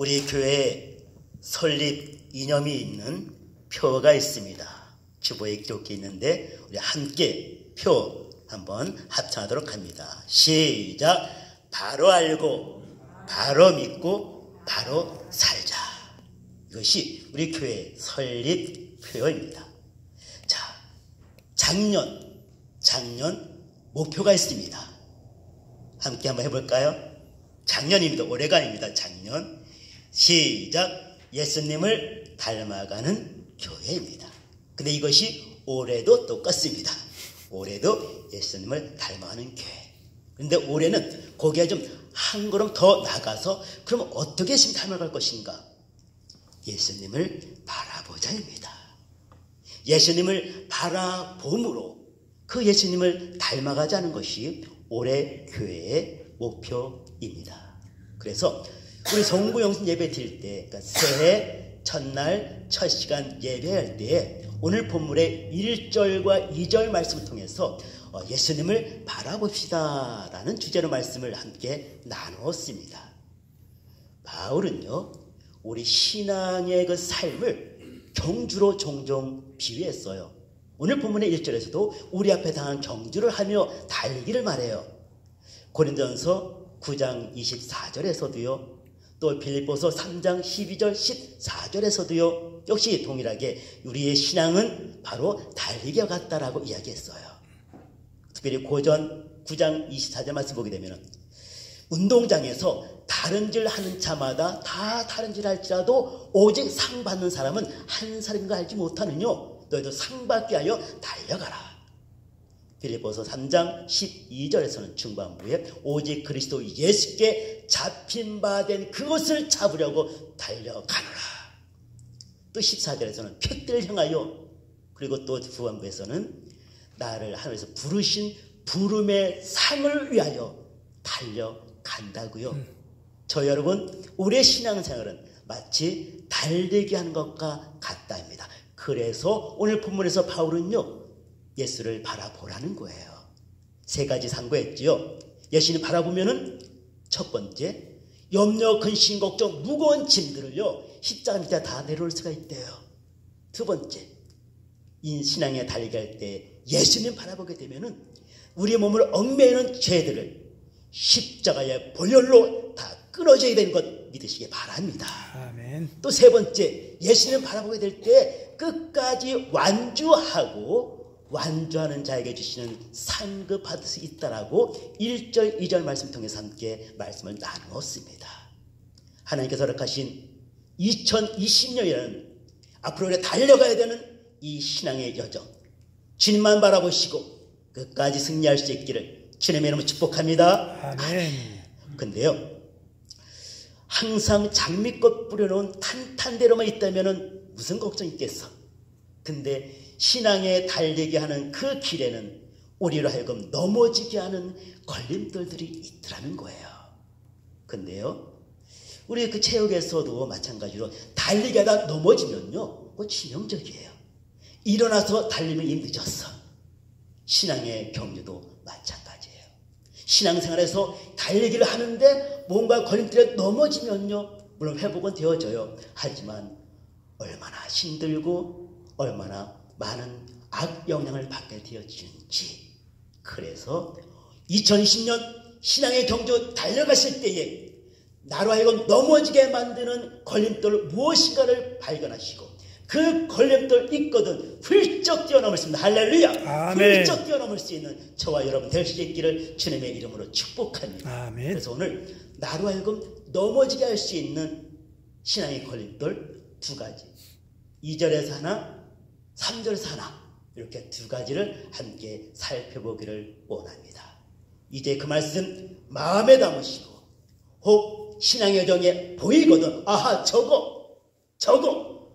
우리 교회 설립 이념이 있는 표가 있습니다. 주보에 기록되어 있는데 우리 함께 표 한번 합창하도록 합니다. 시작. 바로 알고 바로 믿고 바로 살자. 이것이 우리 교회 설립 표입니다. 자, 작년 목표가 있습니다. 함께 한번 해볼까요? 작년입니다. 올해가 아닙니다. 작년. 시작. 예수님을 닮아가는 교회입니다. 근데 이것이 올해도 똑같습니다. 올해도 예수님을 닮아가는 교회. 그런데 올해는 거기에 좀 한 걸음 더 나가서 그럼 어떻게 예수님 닮아갈 것인가? 예수님을 바라보자입니다. 예수님을 바라봄으로 그 예수님을 닮아가자는 것이 올해 교회의 목표입니다. 그래서 우리 송구영신 예배 드릴 때, 그러니까 새해 첫날 첫 시간 예배할 때 오늘 본문의 1절과 2절 말씀을 통해서 예수님을 바라봅시다 라는 주제로 말씀을 함께 나누었습니다. 바울은요, 우리 신앙의 그 삶을 경주로 종종 비유했어요. 오늘 본문의 1절에서도 우리 앞에 당한 경주를 하며 달리기를 말해요. 고린도전서 9장 24절에서도요, 또 빌립보서 3장 12절 14절에서도요, 역시 동일하게 우리의 신앙은 바로 달리기와 같다라고 이야기했어요. 특별히 고전 9장 24절 말씀 보게 되면 운동장에서 다른질 하는 차마다 다 다른질 할지라도 오직 상 받는 사람은 한 사람인 거 알지 못하느뇨. 너희도 상 받게 하여 달려가라. 빌립보서 3장 12절에서는 중반부에 오직 그리스도 예수께 잡힌 바 된 그것을 잡으려고 달려가노라. 또 14절에서는 표대를 향하여, 그리고 또 후반부에서는 나를 하늘에서 부르신 부름의 상을 위하여 달려간다고요. 저 여러분, 우리의 신앙생활은 마치 달리기 하는 것과 같다입니다. 그래서 오늘 본문에서 바울은요, 예수를 바라보라는 거예요. 세 가지 상고했지요. 예수님 바라보면은 첫 번째, 염려, 근심, 걱정, 무거운 짐들을요, 십자가 밑에 다 내려올 수가 있대요. 두 번째, 이 신앙에 달리기 할 때 예수님 바라보게 되면은 우리의 몸을 얽매이는 죄들을 십자가의 보혈로 다 끊어져야 되는 것 믿으시기 바랍니다. 아멘. 또 세 번째, 예수님 바라보게 될 때 끝까지 완주하는 자에게 주시는 상급 받을 수 있다라고 1절, 2절 말씀 통해서 함께 말씀을 나누었습니다. 하나님께서 허락하신 2020년이라는 앞으로 우리가 달려가야 되는 이 신앙의 여정, 주님만 바라보시고 끝까지 승리할 수 있기를 주님의 이름으로 축복합니다. 아멘. 근데요, 항상 장미꽃 뿌려놓은 탄탄대로만 있다면 무슨 걱정이 있겠어? 근데 신앙에 달리게 하는 그 길에는 우리로 하여금 넘어지게 하는 걸림돌들이 있더라는 거예요. 근데요, 우리 그 체육에서도 마찬가지로 달리기 하다 넘어지면요, 그거 치명적이에요. 일어나서 달리면 이미 늦었어. 신앙의 경주도 마찬가지예요. 신앙생활에서 달리기를 하는데 뭔가 걸림돌에 넘어지면요, 물론 회복은 되어져요. 하지만 얼마나 힘들고 얼마나 많은 악영향을 받게 되어지는지. 그래서 2020년 신앙의 경주 달려갔을 때에 나로 하여금 넘어지게 만드는 걸림돌 무엇인가를 발견하시고 그 걸림돌 있거든 훌쩍 뛰어넘을 수 있는, 할렐루야, 아멘. 훌쩍 뛰어넘을 수 있는 저와 여러분 될 수 있기를 주님의 이름으로 축복합니다. 아멘. 그래서 오늘 나로 하여금 넘어지게 할 수 있는 신앙의 걸림돌 두 가지, 2절에서 하나, 3절에서 하나, 이렇게 두 가지를 함께 살펴보기를 원합니다. 이제 그 말씀 마음에 담으시고 혹 신앙의 여정에 보이거든 아하 저거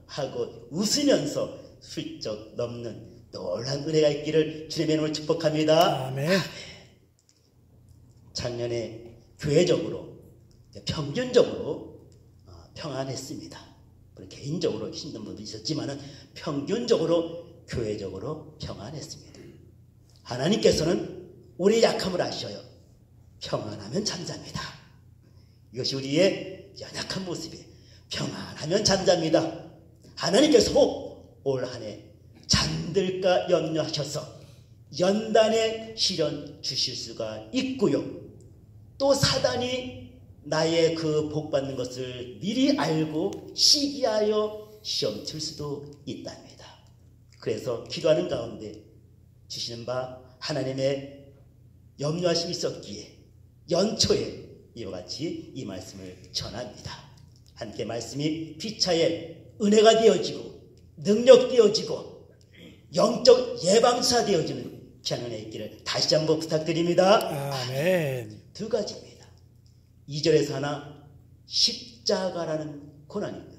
하고 웃으면서 훌쩍 넘는 놀란 은혜가 있기를 주님의 이름으로 축복합니다. 아멘. 작년에 교회적으로 평균적으로 평안했습니다. 개인적으로 힘든 분도 있었지만 평균적으로 교회적으로 평안했습니다. 하나님께서는 우리의 약함을 아셔요. 평안하면 잠잠이다. 이것이 우리의 연약한 모습이에요. 평안하면 잠잡니다. 하나님께서 올 한 해 잠들까 염려하셔서 연단의 시련 주실 수가 있고요. 또 사단이 나의 그 복받는 것을 미리 알고 시기하여 시험 칠 수도 있답니다. 그래서 기도하는 가운데 주시는 바 하나님의 염려하심이 있었기에 연초에 이와 같이 이 말씀을 전합니다. 함께 말씀이 피차에 은혜가 되어지고 능력 되어지고 영적 예방사 되어지는 귀한 은혜 있기를 다시 한번 부탁드립니다. 아멘. 두 가지입니다. 2절에서 하나 십자가라는 고난이고요.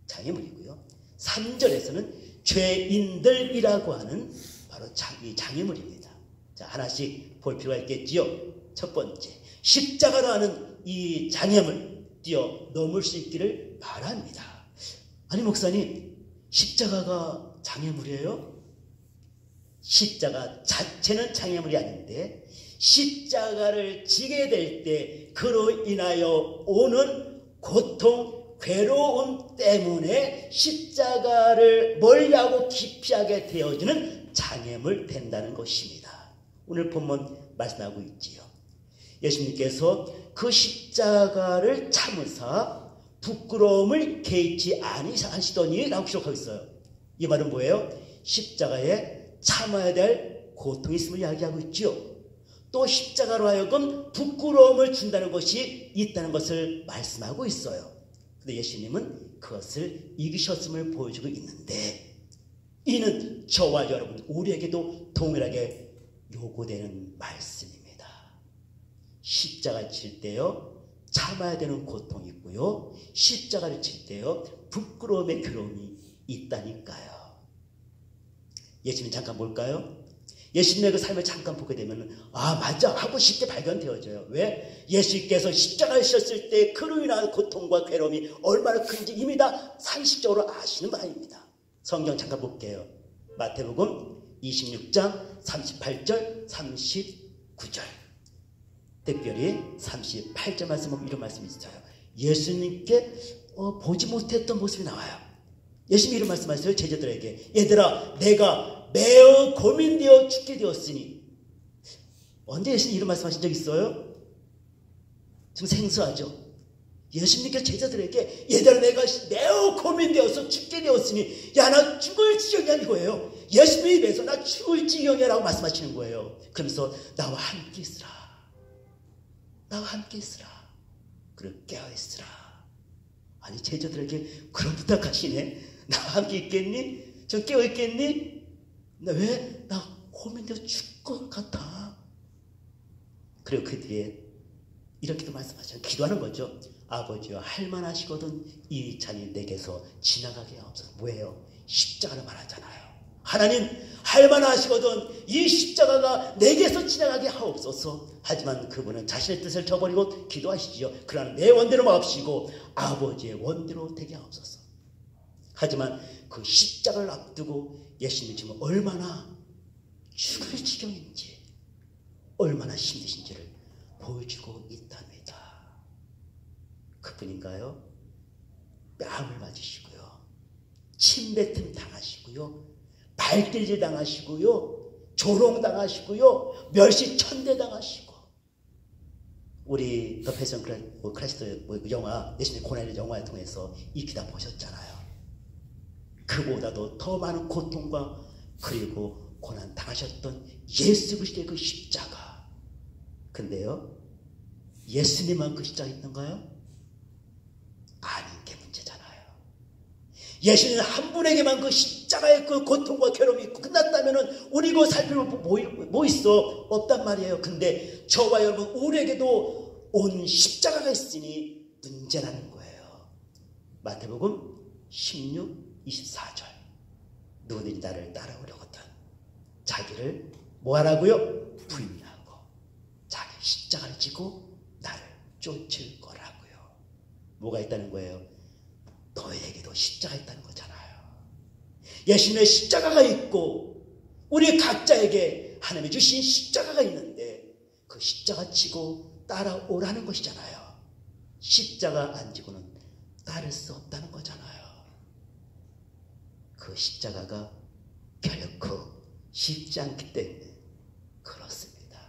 장애물이고요. 3절에서는 죄인들이라고 하는 바로 장애물입니다. 자, 하나씩 볼 필요가 있겠지요. 첫 번째, 십자가로 하는 이 장애물 뛰어넘을 수 있기를 바랍니다. 아니 목사님, 십자가가 장애물이에요? 십자가 자체는 장애물이 아닌데 십자가를 지게 될 때 그로 인하여 오는 고통, 괴로움 때문에 십자가를 멀리하고 기피하게 되어지는 장애물 된다는 것입니다. 오늘 본문 말씀하고 있지요. 예수님께서 그 십자가를 참으사 부끄러움을 개의치 아니하시더니 라고 기록하고 있어요. 이 말은 뭐예요? 십자가에 참아야 될 고통이 있음을 이야기하고 있지요. 또 십자가로 하여금 부끄러움을 준다는 것이 있다는 것을 말씀하고 있어요. 근데 예수님은 그것을 이기셨음을 보여주고 있는데 이는 저와 여러분 우리에게도 동일하게 요구되는 말씀입니다. 십자가 칠 때요 참아야 되는 고통이 있고요. 십자가를 칠 때요 부끄러움의 괴로움이 있다니까요. 예수님 잠깐 볼까요? 예수님의 그 삶을 잠깐 보게 되면 아 맞아 하고 쉽게 발견되어져요. 왜? 예수님께서 십자가를 지셨을 때 그로 인한 고통과 괴로움이 얼마나 큰지 이미 다 상식적으로 아시는 바입니다. 성경 잠깐 볼게요. 마태복음 26장 38절 39절 특별히 38절 말씀 보면 이런 말씀이 있어요. 예수님께 보지 못했던 모습이 나와요. 예수님이 이런 말씀하세요. 제자들에게 얘들아 내가 매우 고민되어 죽게 되었으니 언제 예수님 이런 말씀하신 적 있어요? 좀 생소하죠? 예수님께서 제자들에게 얘들아 내가 매우 고민되어서 죽게 되었으니 야 나 죽을 지경이 아니고요. 예수님의 입에서 나 죽을 지경이야 라고 말씀하시는 거예요. 그러면서 나와 함께 있으라. 나와 함께 있으라. 그리고 깨어있으라. 아니 제자들에게 그런 부탁하시네. 나와 함께 있겠니? 저 깨어있겠니? 왜? 나 고민되어 죽을 것 같아. 그리고 그들이 이렇게도 말씀하셔요. 기도하는 거죠. 아버지여 할만하시거든 이 잔이 내게서 지나가게 하옵소서. 뭐예요? 십자가를 말하잖아요. 하나님 할만하시거든 이 십자가가 내게서 지나가게 하옵소서. 하지만 그분은 자신의 뜻을 저버리고 기도하시지요. 그러나 내 원대로 마옵시고 아버지의 원대로 되게 하옵소서. 하지만 그 십자가를 앞두고 예수님이 지금 얼마나 죽을 지경인지 얼마나 힘드신지를 보여주고 있답니다. 그뿐인가요? 뺨을 맞으시고요. 침뱉음 당하시고요. 발길질 당하시고요. 조롱당하시고요. 멸시천대 당하시고 우리 더 패션 크라이스트 영화 예수님 고난의 영화를 통해서 이 기다 보셨잖아요. 그보다도 더 많은 고통과 그리고 고난 당하셨던 예수 그리스도의 그 십자가. 근데요 예수님만 그 십자가 있는가요? 아닌 게 문제잖아요. 예수님 한 분에게만 그 십자가의 그 고통과 괴로움이 있고 끝났다면은 우리 그 살펴볼 뭐 있어? 없단 말이에요. 근데 저와 여러분 우리에게도 온 십자가가 있으니 문제라는 거예요. 마태복음 16 24절 누구든지 나를 따라오려거든 자기를 뭐하라고요? 부인하고 자기 십자가를 지고 나를 쫓을 거라고요. 뭐가 있다는 거예요? 너에게도 십자가 있다는 거잖아요. 예수님의 십자가가 있고 우리 각자에게 하나님이 주신 십자가가 있는데 그 십자가 지고 따라오라는 것이잖아요. 십자가 안 지고는 따를 수 없다는 거잖아요. 그 십자가가 결코 쉽지 않기 때문에 그렇습니다.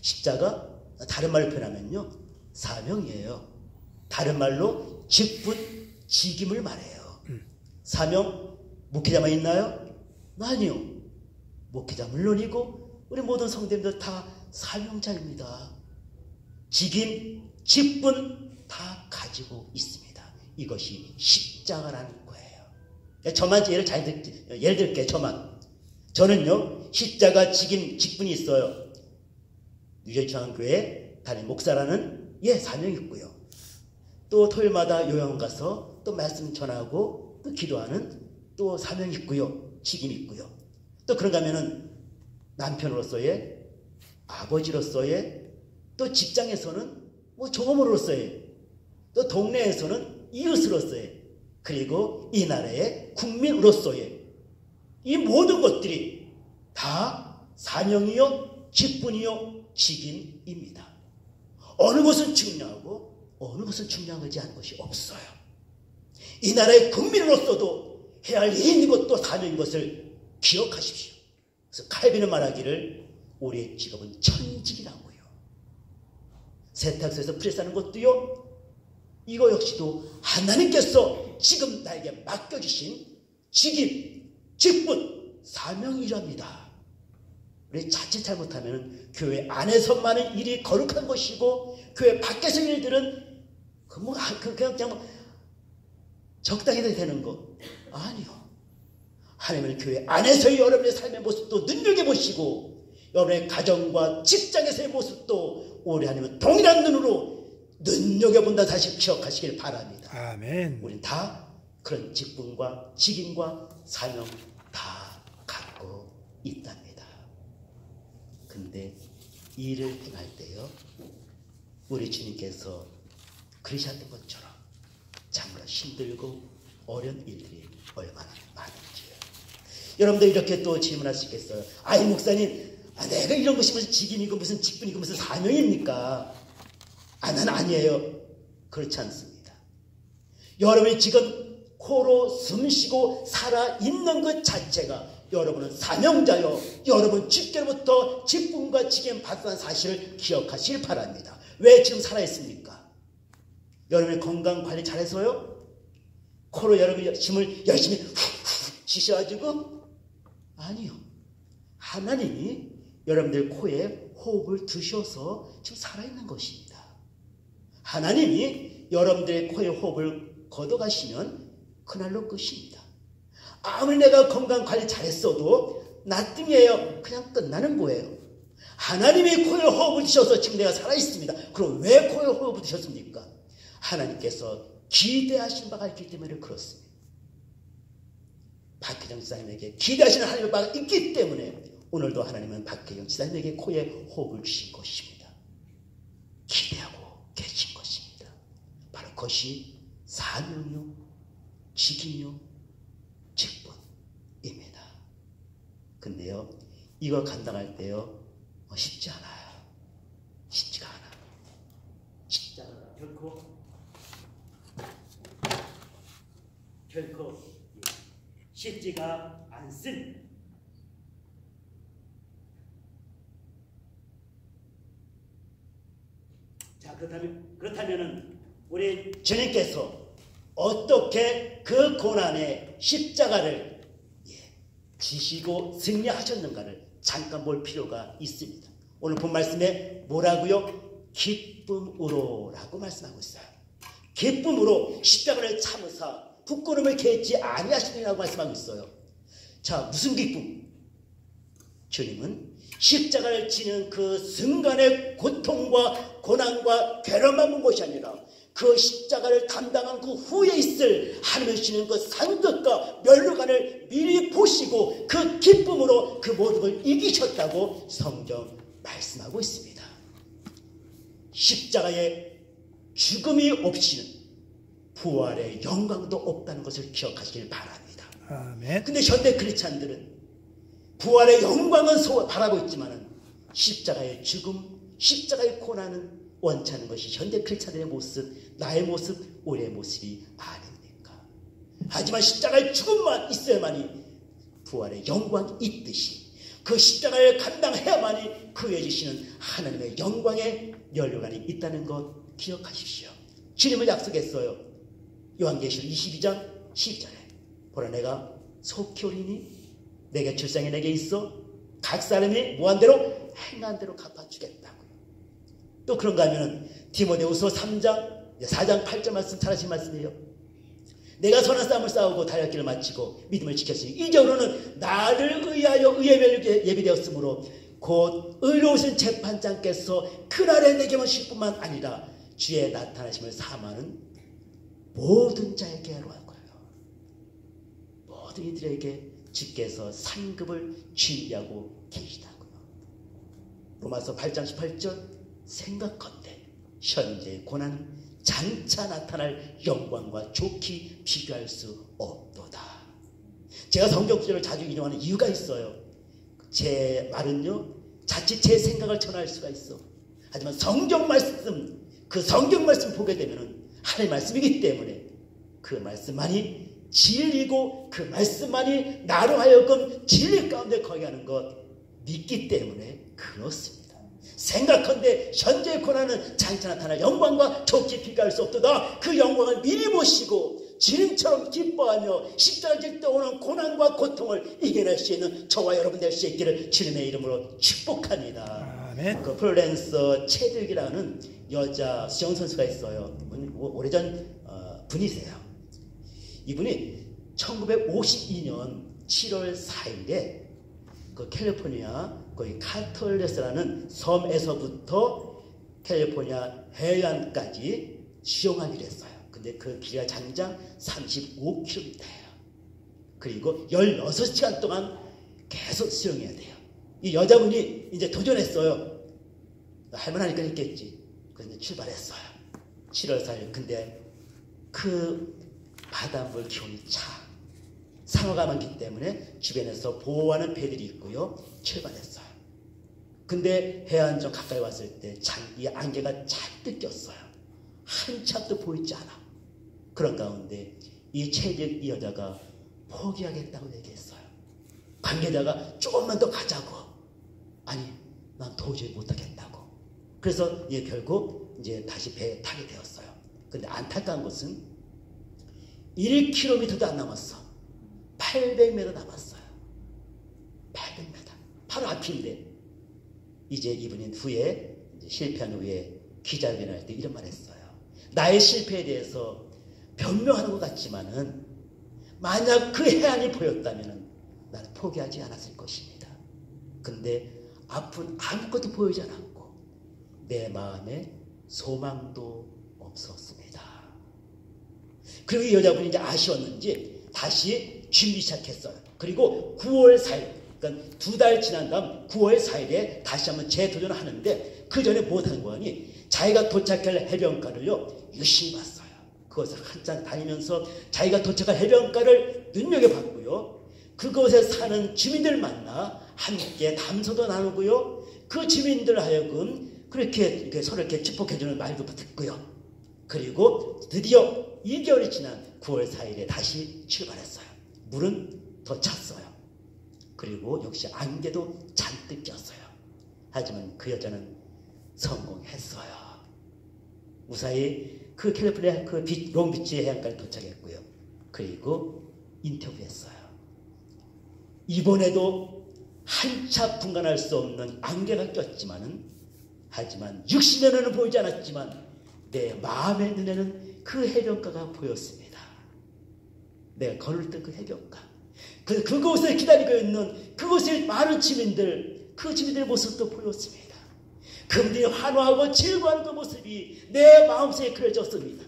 십자가 다른 말로 표현하면요, 사명이에요. 다른 말로 직분, 직임을 말해요. 사명, 목회자만 있나요? 아니요. 목회자 물론이고 우리 모든 성도님들 다 사명자입니다. 직임, 직분 다 가지고 있습니다. 이것이 십자가라는 거예요. 저만 예를 들게요. 저는요, 십자가, 직임, 직분이 있어요. 유전중앙교회 담임 목사라는 사명이 있고요. 또 토요일마다 요양 가서 또 말씀 전하고 또 기도하는 또 사명이 있고요. 직임이 있고요. 또 그런가 하면은 남편으로서의, 아버지로서의, 또 직장에서는 종업원으로서의, 또 동네에서는 이웃으로서의, 그리고 이 나라의 국민으로서의 이 모든 것들이 다 사명이요, 직분이요, 직임입니다. 어느 것은 중요하고 어느 것은 중요하지 않은 것이 없어요. 이 나라의 국민으로서도 해야 할 일이 있는 것도 사명인 것을 기억하십시오. 그래서 칼빈은 말하기를 우리의 직업은 천직이라고요. 세탁소에서 프레스하는 것도요, 이거 역시도 하나님께서 지금 나에게 맡겨주신 직임, 직분, 사명이랍니다. 우리 자칫 잘못하면 교회 안에서만은 일이 거룩한 것이고 교회 밖에서 일들은 그냥 적당히 되는 거 아니요. 하나님은 교회 안에서의 여러분의 삶의 모습도 눈여겨보시고 여러분의 가정과 직장에서의 모습도 우리 하나님은 동일한 눈으로 눈여겨본다 다시 기억하시길 바랍니다. 아멘. 우린 다 그런 직분과 직임과 사명 다 갖고 있답니다. 근데 일을 행할 때요, 우리 주님께서 그러셨던 것처럼 정말 힘들고 어려운 일들이 얼마나 많은지요. 여러분들 이렇게 또 질문할 수 있겠어요. 아이 목사님, 내가 이런 것이 무슨 직임이고 무슨 직분이고 무슨 사명입니까? 난 아니에요. 그렇지 않습니다. 여러분이 지금 코로 숨쉬고 살아있는 것 자체가 여러분은 사명자요, 여러분 주께로부터 직분과 직임 받은 사실을 기억하시길 바랍니다. 왜 지금 살아있습니까? 여러분의 건강 관리 잘해서요? 코로 여러분이 힘을 열심히 훅훅 쉬셔가지고? 아니요. 하나님이 여러분들 코에 호흡을 두셔서 지금 살아있는 것입니다. 하나님이 여러분들의 코에 호흡을 걷어가시면 그날로 끝입니다. 아무리 내가 건강 관리 잘했어도 나뜸이에요. 그냥 끝나는 거예요. 하나님이 코에 호흡을 드셔서 지금 내가 살아있습니다. 그럼 왜 코에 호흡을 드셨습니까? 하나님께서 기대하신 바가 있기 때문에 그렇습니다. 박혜정 지사님에게 기대하시는 하나님의 바가 있기 때문에 오늘도 하나님은 박혜정 지사님에게 코에 호흡을 주신 것입니다. 기대하고 계신 것입니다. 바로 그것이 사명이요, 직임이요, 직분입니다. 근데요, 이걸 감당할 때요, 쉽지 않아요. 쉽지가 않아요. 쉽지 않아요. 결코 쉽지가 않습니다. 자, 그렇다면은 우리 주님께서 어떻게 그 고난의 십자가를 지시고 승리하셨는가를 잠깐 볼 필요가 있습니다. 오늘 본 말씀에 뭐라고요? 기쁨으로 라고 말씀하고 있어요. 기쁨으로 십자가를 참으사 부끄러움을 개지 아니하시리라고 말씀하고 있어요. 자, 무슨 기쁨? 주님은 십자가를 지는 그 순간의 고통과 고난과 괴로움만 본 것이 아니라 그 십자가를 담당한 그 후에 있을 하나님의 주시는 그 상급과 멸류관을 미리 보시고 그 기쁨으로 그 모든 걸 이기셨다고 성경 말씀하고 있습니다. 십자가의 죽음이 없이는 부활의 영광도 없다는 것을 기억하시길 바랍니다. 아멘. 근데 현대 크리스찬들은 부활의 영광은 바라고 있지만은 십자가의 죽음, 십자가의 고난은 원치 않은 것이 현대 크리스찬들의 모습 나의 모습, 우리의 모습이 아닙니까? 하지만 십자가의 죽음만 있어야만이 부활의 영광이 있듯이 그 십자가를 감당해야만이 그에 주시는 하나님의 영광의 연료관이 있다는 것 기억하십시오. 주님은 약속했어요. 요한계시록 22장 12절에 보라 내가 속히 오리니 내게 출상이 내게 있어 각 사람이 무한대로 행한 대로 갚아주겠다고요. 또 그런가 하면 디모데후서 4장 8절 말씀 잘 하신 말씀이에요. 내가 선한 싸움을 싸우고 달렸기를 마치고 믿음을 지켰으니 이제로는 나를 위하여 의의 예비되었으므로 곧 의로우신 재판장께서 그날에 내게만 실 뿐만 아니라 주의 나타나심을 사모하는 모든 자에게 하는 거예요. 모든 이들에게 주께서 상급을 준비하고 계시다고요. 로마서 8장 18절 생각건대 현재의 고난은 장차 나타날 영광과 좋게 비교할 수 없도다. 제가 성경 구절을 자주 인용하는 이유가 있어요. 제 말은요 자칫 제 생각을 전할 수가 있어. 하지만 성경 말씀, 그 성경 말씀 보게 되면은 하나님의 말씀이기 때문에 그 말씀만이 진리고 그 말씀만이 나로 하여금 진리 가운데 거하는 것 믿기 때문에 그렇습니다. 생각한데 현재의 고난은 장차 나타날 영광과 좋게 비교할 수 없도다. 그 영광을 미리 보시고 주님처럼 기뻐하며 십자가를 질 때 오는 고난과 고통을 이겨낼 수 있는 저와 여러분 될 수 있기를 주님의 이름으로 축복합니다. 아멘. 그 플로렌스 체득이라는 여자 수영 선수가 있어요. 오래전 분이세요. 이분이 1952년 7월 4일에 그 캘리포니아 거의 카톨레스라는 섬에서부터 캘리포니아 해안까지 수영하기로 했어요. 근데 그 길이가 장장 35km예요. 그리고 16시간 동안 계속 수영해야 돼요. 이 여자분이 이제 도전했어요. 할만하니까 했겠지. 그래서 출발했어요. 7월 4일. 근데 그 바닷물 기온이 상어가 많기 때문에 주변에서 보호하는 배들이 있고요. 출발했어요. 근데 해안 좀 가까이 왔을 때 이 안개가 잔뜩 꼈어요. 한참도 보이지 않아. 그런 가운데 이 체질 이 여자가 포기하겠다고 얘기했어요. 관계자가 조금만 더 가자고. 아니, 난 도저히 못하겠다고. 그래서 결국 이제 다시 배에 타게 되었어요. 근데 안타까운 것은 1km도 안 남았어. 800m 남았어요. 800m. 바로 앞인데 이제 이분이 후에 실패한 후에 기자회견할 때 이런 말 했어요. 나의 실패에 대해서 변명하는 것 같지만은 만약 그 해안이 보였다면 나는 포기하지 않았을 것입니다. 근데 앞은 아무것도 보이지 않았고 내 마음에 소망도 없었습니다. 그리고 이 여자분이 이제 아쉬웠는지 다시 준비 시작했어요. 그리고 9월 4일, 그러니까 2달 지난 다음 9월 4일에 다시 한번 재도전을 하는데 그 전에 못한 거니 자기가 도착할 해변가를요 유심히 봤어요. 그것을 한참 다니면서 자기가 도착할 해변가를 눈여겨봤고요. 그곳에 사는 주민들 만나 함께 담소도 나누고요. 그 주민들 하여금 그렇게 서로 이렇게 축복해주는 말도 듣고요. 그리고 드디어 2개월이 지난 9월 4일에 다시 출발했어요. 물은 더 찼어요. 그리고 역시 안개도 잔뜩 꼈어요. 하지만 그 여자는 성공했어요. 무사히 그 캘리포니아 그 롱비치 해안가에 도착했고요. 그리고 인터뷰했어요. 이번에도 한차 분간할 수 없는 안개가 꼈지만은 하지만 60년에는 보이지 않았지만 내 마음의 눈에는 그 해변가가 보였습니다. 내가 걸을 때 그 해변가. 그곳에 기다리고 있는 그곳의 많은 주민들, 그 주민들의 모습도 보였습니다. 그분들이 환호하고 즐거워하는 그 모습이 내 마음속에 그려졌습니다.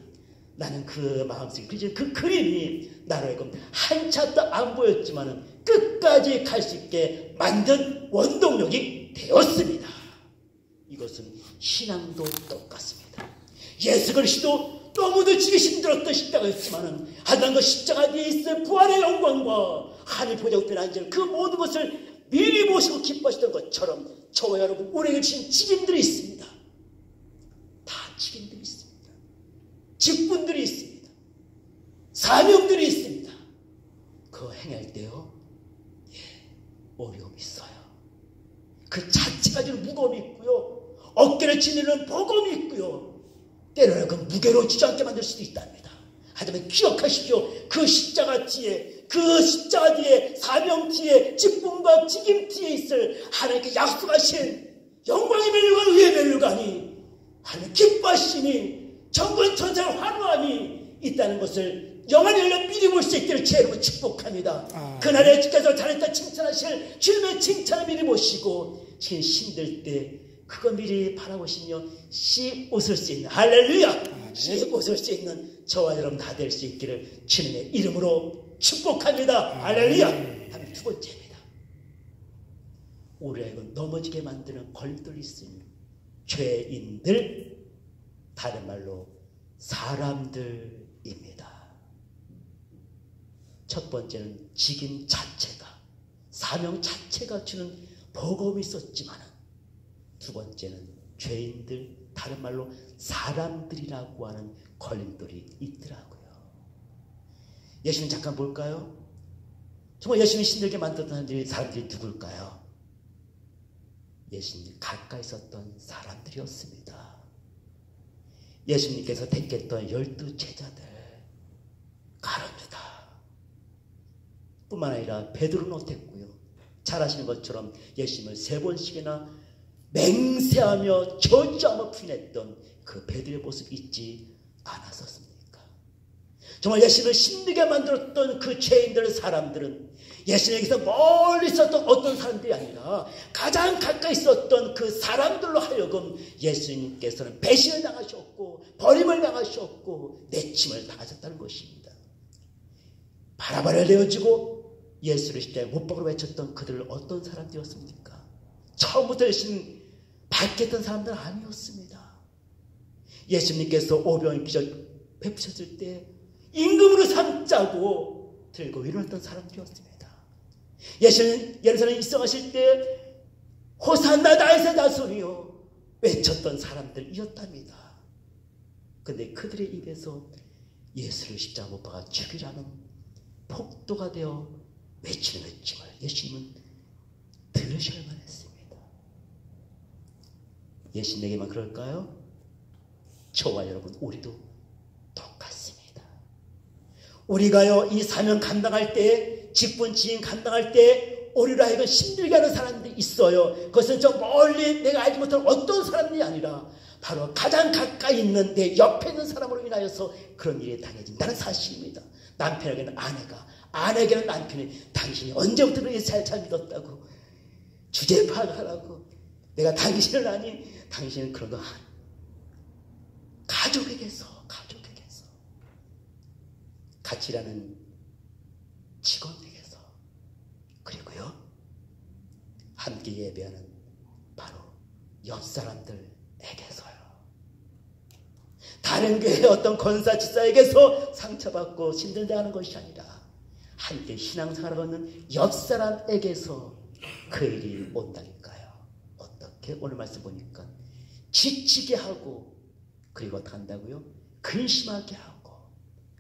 나는 그 마음속에 그려진 그 그림이 나로 하여금 한참도 안 보였지만 끝까지 갈 수 있게 만든 원동력이 되었습니다. 이것은 신앙도 똑같습니다. 예수 그리스도 너무도 지기 힘들었던 십자가였지만 하나님 그 십자가 뒤에 있을 부활의 영광과 하늘 보좌 우편에 앉은 그 모든 것을 미리 보시고 기뻐하시던 것처럼 저와 여러분 우리에게 주신 직임들이 있습니다. 다 직임들이 있습니다. 직분들이 있습니다. 사명들이 있습니다. 그거 행할 때요, 어려움이 있어요. 그 자체가 지는 무거움이 있고요, 어깨를 지니는 버거움이 있고요, 때로는 그 무게로워지지 않게 만들 수도 있답니다. 하지만 기억하십시오. 그 십자가 뒤에, 그 십자가 뒤에, 사명 뒤에, 직분과 직임 뒤에 있을 하나님께 약속하신 영광의 멸류관, 의의 멸류관이, 하나님 기뻐하시니 정권 천사를 환호하니 있다는 것을 영원히 열려 미리 볼 수 있기를 제 이름으로 축복합니다. 그날에 주께서 잘했다 칭찬하실 주님의 칭찬을 미리 모시고 힘들 때 그거 미리 바라보시며 씩 웃을 수 있는, 할렐루야, 씩 웃을 수 있는 저와 여러분 다 될 수 있기를 주님의 이름으로 축복합니다. 할렐루야. 다음 두 번째입니다. 우리가 넘어지게 만드는 걸들이 있으니 죄인들, 다른 말로 사람들입니다. 첫 번째는 직임 자체가, 사명 자체가 주는 버거움이 있었지만, 두 번째는 죄인들, 다른 말로 사람들이라고 하는 걸림돌이 있더라고요. 예수님 잠깐 볼까요? 정말 예수님 힘들게 만들었던 사람들이 누굴까요? 예수님 가까이 있었던 사람들이었습니다. 예수님께서 택했던 12 제자들, 가룟유다 뿐만 아니라 베드로는 어땠고요. 잘 아시는 것처럼 예수님을 3번씩이나 맹세하며 저주하며 부인했던 그 베드로의 모습 잊지 않았었습니까? 정말 예수님을 힘들게 만들었던 그 죄인들, 사람들은 예수님에게서 멀리 있었던 어떤 사람들이 아니라 가장 가까이 있었던 그 사람들로 하여금 예수님께서는 배신을 당하셨고 버림을 당하셨고 내침을 당하셨다는 것입니다. 바라바를 내어주고 예수를 십자가에 못 박으러 외쳤던 그들은 어떤 사람들이었습니까? 처음부터 예수님 밝혔던 사람들은 아니었습니다. 예수님께서 오병이 비전 베푸셨을 때 임금으로 삼자고 들고 일어났던 사람들이었습니다. 예수님 예루살렘에 입성하실 때 호산나 다윗의 자손이요 외쳤던 사람들이었답니다. 그런데 그들의 입에서 예수를 십자가 못 박아 죽이라는 폭도가 되어 외치는 외침을 예수님은 들으셔야만 했습니다. 예수님에게만 그럴까요? 저와 여러분 우리도 똑같습니다. 우리가요 이 사명 감당할 때, 직분 지인 감당할 때 우리로 하여금 힘들게 하는 사람들이 있어요. 그것은 저 멀리 내가 알지 못하는 어떤 사람들이 아니라 바로 가장 가까이 있는 내 옆에 있는 사람으로 인하여서 그런 일이 당해진다는 사실입니다. 남편에게는 아내가, 아내에게는 남편이 당신이 언제부터 그렇게 잘 믿었다고 주제 파악하라고, 내가 당신을 아니 당신은 그런 거 아니. 가족에게서 같이 일하는 직원에게서, 그리고요 함께 예배하는 바로 옆 사람들에게서요. 다른 교회의 어떤 권사 집사에게서 상처받고 힘들다는 것이 아니라 함께 신앙생활하는 옆 사람에게서 그 일이 온다니까요. 어떻게? 오늘 말씀 보니까 지치게 하고, 그리고 어떻게 한다고요? 근심하게 하고,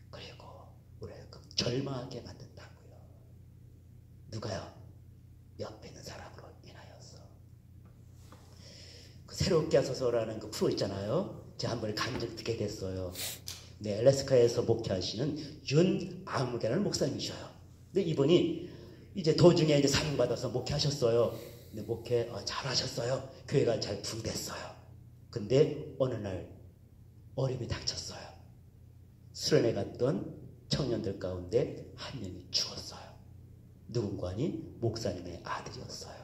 그리고 우리를 절망하게 만든다고요. 누가요? 옆에 있는 사람으로 인하여서. 그 새롭게 하소서라는 그 프로 있잖아요. 제가 한 번 간접 듣게 됐어요. 네, 엘래스카에서 목회하시는 윤아무개라는 목사님이셔요. 근데 이분이 이제 도중에 이제 사명받아서 목회하셨어요. 근데 목회 잘하셨어요. 교회가 잘 부흥됐어요. 근데 어느 날 어려움이 닥쳤어요. 수련회 갔던 청년들 가운데 한 명이 죽었어요. 누군가 하니 목사님의 아들이었어요.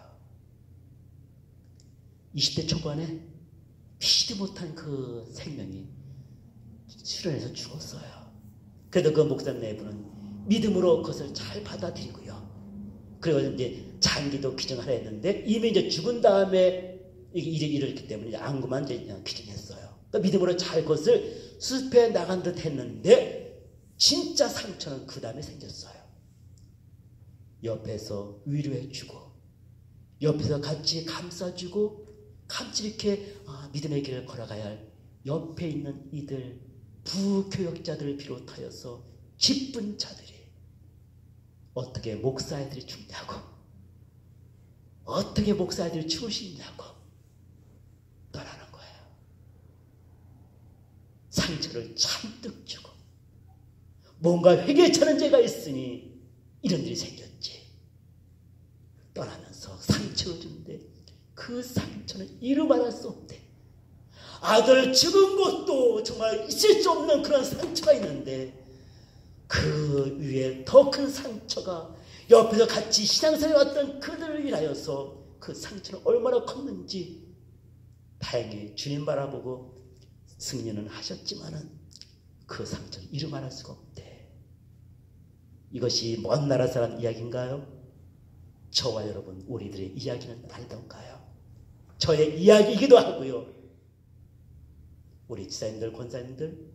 20대 초반에 피지도 못한 그 생명이 수련해서 죽었어요. 그래도 그 목사님 내부는 믿음으로 그것을 잘 받아들이고요. 그리고 이제 장기도 기증하려 했는데 이미 이제 죽은 다음에 일이 이렇기 때문에 이제 안구만 이제 기증했어요. 그러니까 믿음으로 잘 그것을 수습해 나간 듯 했는데 진짜 상처는 그 다음에 생겼어요. 옆에서 위로해주고, 옆에서 같이 감싸주고, 같이 이렇게 믿음의 길을 걸어가야 할 옆에 있는 이들 부교역자들을 비롯하여서 기쁜 자들이 어떻게 목사애들이 죽냐고, 어떻게 목사애들이 죽으시냐고 떠나는 거예요. 상처를 잔뜩 주고 뭔가 회개처는 죄가 있으니 이런 일이 생겼지. 떠나면서 상처를 주는데 그 상처는 이루 말할 수 없대. 아들 죽은 것도 정말 있을 수 없는 그런 상처가 있는데 그 위에 더 큰 상처가 옆에서 같이 신앙생활에 왔던 그들을 위하여서 그 상처는 얼마나 컸는지 다행히 주님 바라보고 승리는 하셨지만은 그 상처는 이루 말할 수가 없대. 이것이 먼 나라 사람 이야기인가요? 저와 여러분 우리들의 이야기는 아니던가요? 저의 이야기이기도 하고요. 우리 지사님들, 권사님들,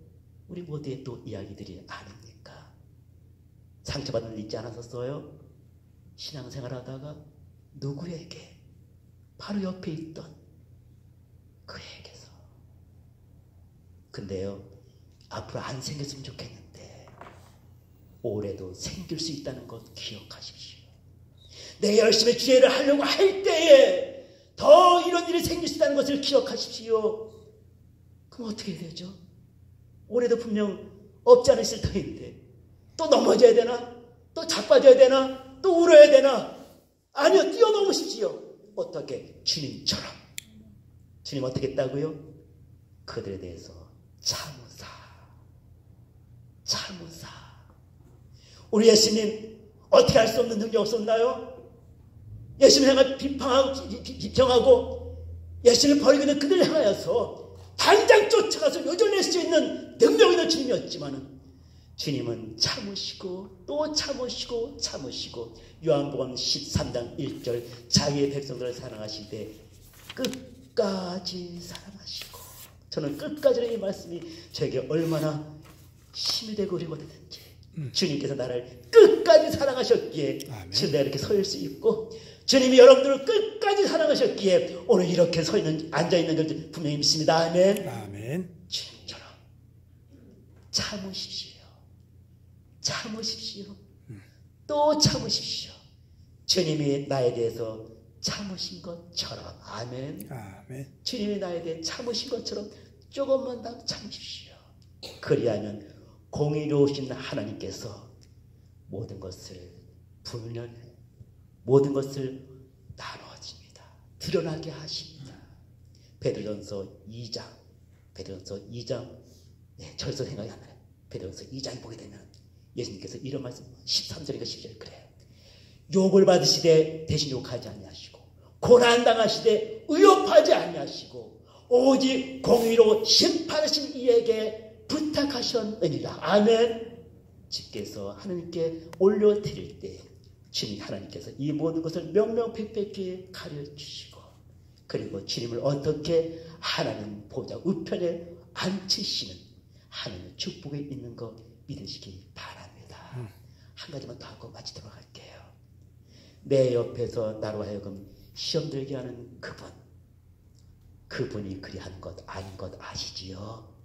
우리 모두의 또 이야기들이 아닙니까? 상처받은 일 있지 않았었어요? 신앙생활 하다가 누구에게? 바로 옆에 있던 그에게서. 근데요, 앞으로 안 생겼으면 좋겠는데 올해도 생길 수 있다는 것 기억하십시오. 내가 열심히 주례를 하려고 할 때에 더 이런 일이 생길 수 있다는 것을 기억하십시오. 그럼 어떻게 해야 되죠? 올해도 분명 없지 않은 있을 터인데 또 넘어져야 되나? 또 자빠져야 되나? 또 울어야 되나? 아니요, 뛰어넘으십시오. 어떻게? 주님처럼. 주님 어떻게 했다고요? 그들에 대해서 참으사. 우리 예수님 어떻게 할 수 없는 능력 없었나요? 예수님 향해 비평하고 예수님을 버리고 있는 그들을 향하여서 당장 쫓아가서 요절낼 수 있는 능력 있는 주님이었지만은 주님은 참으시고 또 참으시고 요한복음 13장 1절 자기의 백성들을 사랑하시되 끝까지 사랑하시고, 저는 끝까지는 이 말씀이 저에게 얼마나 힘이 되고 그리고 되는지, 주님께서 나를 끝까지 사랑하셨기에 지금 내가 이렇게 서 있을 수 있고, 주님이 여러분들을 끝까지 사랑하셨기에 오늘 이렇게 앉아있는 걸 분명히 믿습니다. 아멘. 아멘. 주님처럼 참으십시오. 또 참으십시오. 주님이 나에 대해서 참으신 것처럼. 아멘. 아멘. 주님이 나에 대해 참으신 것처럼 조금만 더 참으십시오. 그리하면 공의로우신 하나님께서 모든 것을 분명히 모든 것을 나눠집니다. 드러나게 하십니다. 베드로전서 2장 네, 절서 생각이 안 나요. 베드로전서 2장에 보게 되면 예수님께서 이런 말씀 13절인가 10절 그래요. 욕을 받으시되 대신 욕하지 아니하시고 고난당하시되 의협하지 아니하시고 오직 공의로 심판하신 이에게 부탁하셨느니라. 아멘. 주께서 하나님께 올려드릴 때 주님 하나님께서 이 모든 것을 명명백백히 가르치시고, 그리고 주님을 어떻게 하나님 보좌 우편에 앉히시는 하나님의 축복에 있는 것 믿으시기 바랍니다. 한 가지만 더 하고 마치도록 할게요. 내 옆에서 나로 하여금 시험 들게 하는 그분이 그리하는 것 아닌 것 아시지요?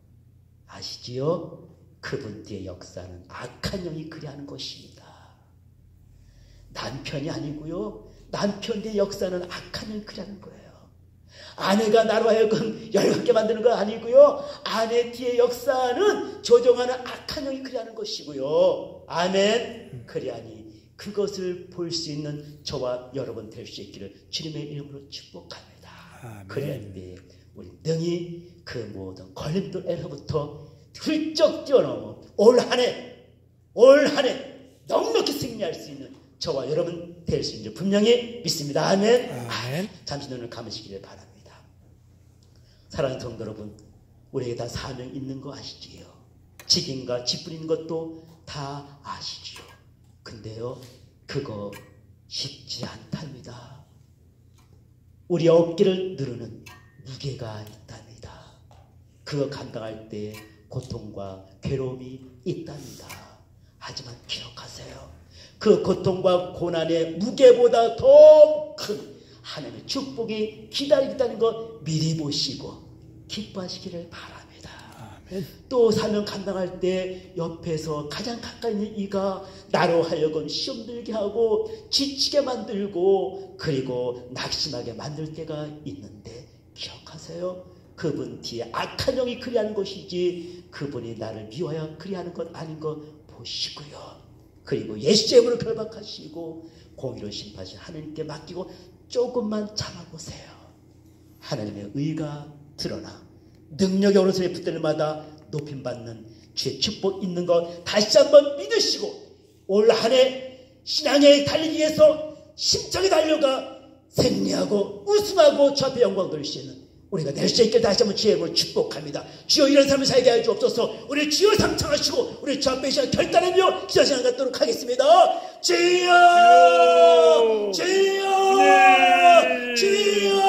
그분 뒤의 역사는 악한 영이 그리하는 것입니다. 남편이 아니고요. 남편 뒤의 역사는 악한 영이 그리하는 거예요. 아내가 나로 하여금 열받게 만드는 거 아니고요. 아내 뒤의 역사는 조종하는 악한 영이 그리하는 것이고요. 아멘. 그리하니 그것을 볼 수 있는 저와 여러분 될 수 있기를 주님의 이름으로 축복합니다. 아멘. 그리할 때 우리 능히 그 모든 걸림돌에서부터 훌쩍 뛰어넘어 올 한 해 넉넉히 승리할 수 있는 저와 여러분 될 수 있는 줄 분명히 믿습니다. 아멘. 아멘. 잠시 눈을 감으시기를 바랍니다. 사랑하는 성도 여러분, 우리에게 다 사명 있는 거 아시지요? 직인과 직분인 것도 다 아시지요? 근데요, 그거 쉽지 않답니다. 우리 어깨를 누르는 무게가 있답니다. 그거 감당할 때 고통과 괴로움이 있답니다. 하지만 기억하세요. 그 고통과 고난의 무게보다 더 큰 하나님의 축복이 기다리고 있다는 것 미리 보시고 기뻐하시기를 바랍니다. 또 사명 감당할 때 옆에서 가장 가까이 있는 이가 나로 하여금 시험 들게 하고 지치게 만들고 그리고 낙심하게 만들 때가 있는데 기억하세요. 그분 뒤에 악한 영이 그리하는 것이지 그분이 나를 미워하여 그리하는 것 아닌 거 보시고요. 그리고 예수의 이름으로 결박하시고 공의로 심판하신 하나님께 맡기고 조금만 참아보세요. 하나님의 의가 드러나 능력의 오른손에 붙들 때마다 높임받는 주의 축복 있는 것 다시 한번 믿으시고 올 한 해 신앙에 달리기 위해서 심차게 달려가 승리하고 우승하고 주 앞에 영광 돌릴 수 있는 우리가 낼 수 있게 다시 한번 주의 이름으로 축복합니다. 주여 이런 삶을 살게 하여 주옵소서. 우리 주여 상창하시고 우리 주 앞에 시간 결단하며 기도 시간 갖도록 하겠습니다. 주여 주여 주여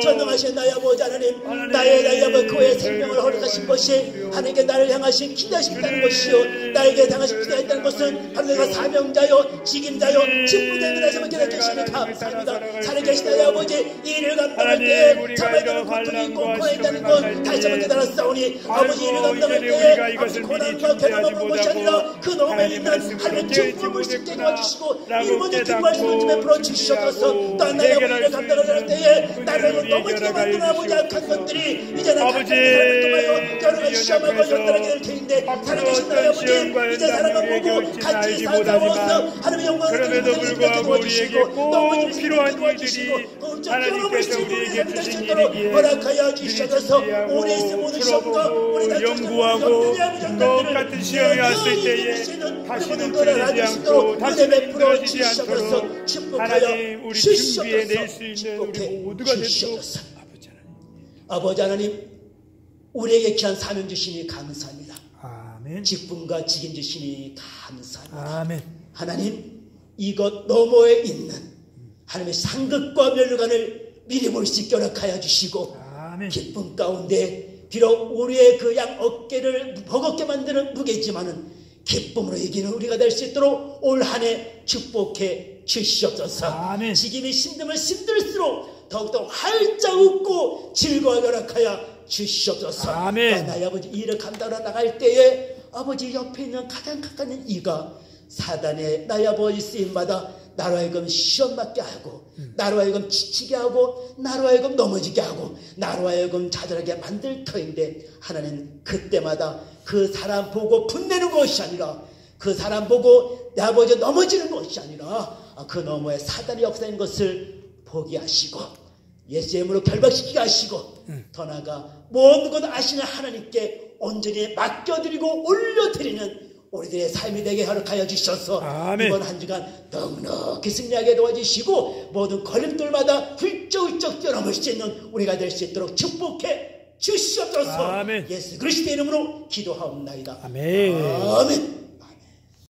전능하신 나의 아버지 하나님, 나의 아버지 그의 생명을 허락하신 것이 하나님께 나를 향하신 기대하신다는 것이요, 나에게 당하신 기대했다는 것은 바로 내가 사명자요 직임자요 직분자요 다시 한번 기대하시니 감사합니다. 살아계신 나의 아버지 일을 감당할 때 참아야 되는 고통이 있고 고난이 있다는 것 다시 한번 깨달았사오니 아버지 일을 감당할 때 아버지 고난과 괴로움을 본 것이 아니라 그 너머에 있는 하나님의 기쁨을 쉽게 도와주시고 이 먼저 기뻐할 수 있는 좀 풀어주시옵소서. 또 나의 아버지 일을 감당할 때에 나를 넘어지게 만드는 아버지 악한 것들이 이제 나 같은 사람을 통하여 여러 가지 시험하고 연달아게 될 테인데 살아계신 나의 아버지 이제 사람을 보고 같이 싸워서 하나님의 영광을 드리고 도와주시고 넘어지는 필요한 일들이 하나님께서 우리에게 주신 일이기에 허락하여 주시옵소서. 우리 모든 시험과 우리 연구하고 똑같은 시험이 왔을 때에 다시는 틀리지 않고 다시는 떨어지지 않도록 하나님 우리 준비해낼 수 있는 우리 모두가 되도록 아버지 하나님 우리에게 귀한 사명 주시니 감사합니다. 아멘. 직분과 직임 주시니 감사합니다. 아멘. 하나님 이것 너머에 있는 하나님의 상급과 멸류관을 미리 볼 수 있게 허락하여 주시고 아멘. 기쁨 가운데 비록 우리의 그 양 어깨를 버겁게 만드는 무게지만은 기쁨으로 이기는 우리가 될 수 있도록 올 한 해 축복해 주시옵소서. 아멘. 지금이 힘들면 힘들수록 더욱더 활짝 웃고 즐거워 허락하여 주시옵소서. 아멘. 나의 아버지 일을 감당하러 나갈 때에 아버지 옆에 있는 가장 가까이 있는 이가 사단의 나의 아버지 쓰임받아 나로 하여금 시험 맞게 하고 나로 하여금 지치게 하고 나로 하여금 넘어지게 하고 나로 하여금 좌절하게 만들 터인데 하나님 그때마다 그 사람 보고 분내는 것이 아니라 그 사람 보고 내 아버지 넘어지는 것이 아니라 그 너머에 사단의 역사인 것을 보게 하시고 예수의 이름으로 결박시키게 하시고 더 나아가 모든 것 아시는 하나님께 온전히 맡겨드리고 올려드리는 우리들의 삶이 되게 허락하여 주셔서 아멘. 이번 한 주간 넉넉히 승리하게 도와주시고 모든 걸림돌마다 훌쩍훌쩍 뛰어넘을 수 있는 우리가 될 수 있도록 축복해 주시옵소서. 아멘. 예수 그리스도의 이름으로 기도하옵나이다. 아멘. 아멘.